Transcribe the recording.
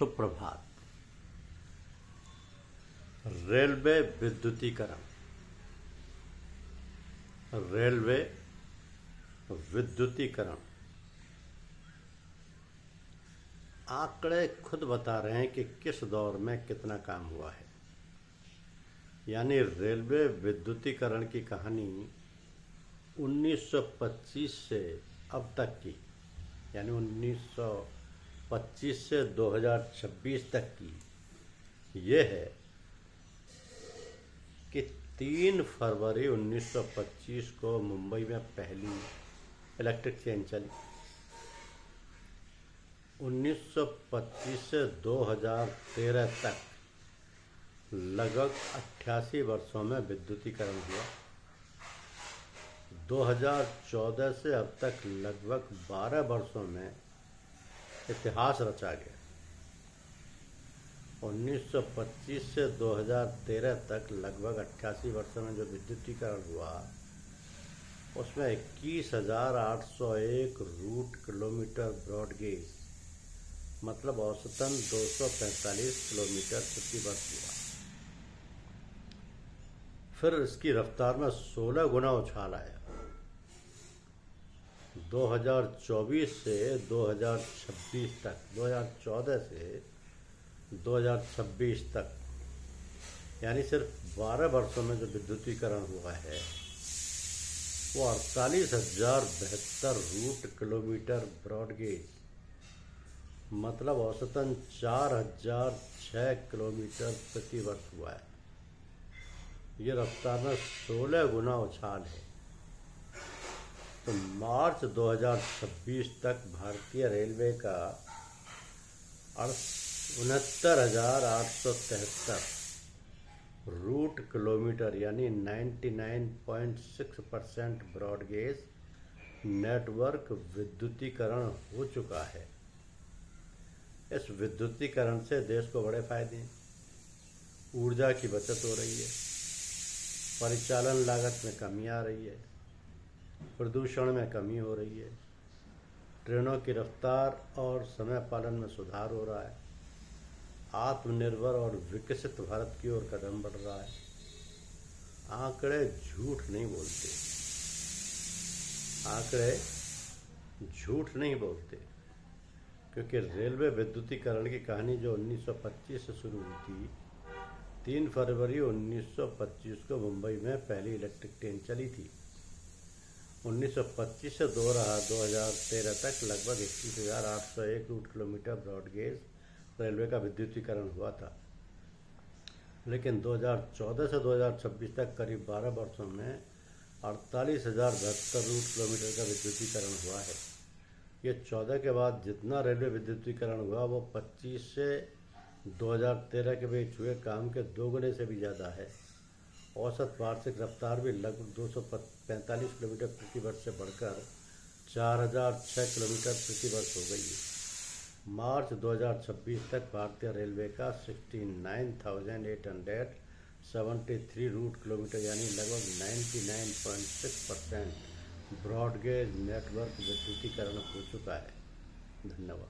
सुप्रभात। रेलवे विद्युतीकरण। रेलवे विद्युतीकरण आंकड़े खुद बता रहे हैं कि किस दौर में कितना काम हुआ है। यानी रेलवे विद्युतीकरण की कहानी 1925 से अब तक की, यानी 1925 से 2026 तक की ये है कि 3 फरवरी 1925 को मुंबई में पहली इलेक्ट्रिक ट्रेन चली। 1925 से 2013 तक लगभग 88 वर्षों में विद्युतीकरण हुआ। 2014 से अब तक लगभग 12 वर्षों में इतिहास रचा गया। 1925 से 2013 तक लगभग 88 वर्षों में जो विद्युतीकरण हुआ उसमें 21,801 रूट किलोमीटर ब्रॉडगेज, मतलब औसतन 245 किलोमीटर प्रति वर्ष हुआ। फिर इसकी रफ्तार में 16 गुना उछाल आया। 2024 से 2026 तक, 2014 से 2026 तक, यानी सिर्फ 12 वर्षों में जो विद्युतीकरण हुआ है वो 48,072 रूट किलोमीटर ब्रॉडगेज, मतलब औसतन 4,006 किलोमीटर प्रति वर्ष हुआ है। ये रफ्तार में 16 गुना उछाल है। तो मार्च 2026 तक भारतीय रेलवे का 69,873 रूट किलोमीटर, यानी 99.6% ब्रॉडगेज नेटवर्क विद्युतीकरण हो चुका है। इस विद्युतीकरण से देश को बड़े फायदे हैं। ऊर्जा की बचत हो रही है, परिचालन लागत में कमी आ रही है, प्रदूषण में कमी हो रही है, ट्रेनों की रफ्तार और समय पालन में सुधार हो रहा है, आत्मनिर्भर और विकसित भारत की ओर कदम बढ़ रहा है। आंकड़े झूठ नहीं बोलते, आंकड़े झूठ नहीं बोलते, क्योंकि रेलवे विद्युतीकरण की कहानी जो 1925 से शुरू हुई थी, 3 फरवरी 1925 को मुंबई में पहली इलेक्ट्रिक ट्रेन चली थी। 1925 से 2013 तक लगभग 21,801 रूट किलोमीटर ब्रॉडगेज रेलवे का विद्युतीकरण हुआ था। लेकिन 2014 से 2026 तक करीब 12 वर्षों में 48,072 रूट किलोमीटर का विद्युतीकरण हुआ है। ये 14 के बाद जितना रेलवे विद्युतीकरण हुआ वो 25 से 2013 के बीच हुए काम के 2 गुने से भी ज़्यादा है। औसत वार्षिक रफ्तार भी लगभग 245 किलोमीटर प्रति वर्ष से बढ़कर 4,006 किलोमीटर प्रति वर्ष हो गई है। मार्च 2026 तक भारतीय रेलवे का 69,873 रूट किलोमीटर, यानी लगभग 99.6% ब्रॉडगेज नेटवर्क विद्युतीकरण हो चुका है। धन्यवाद।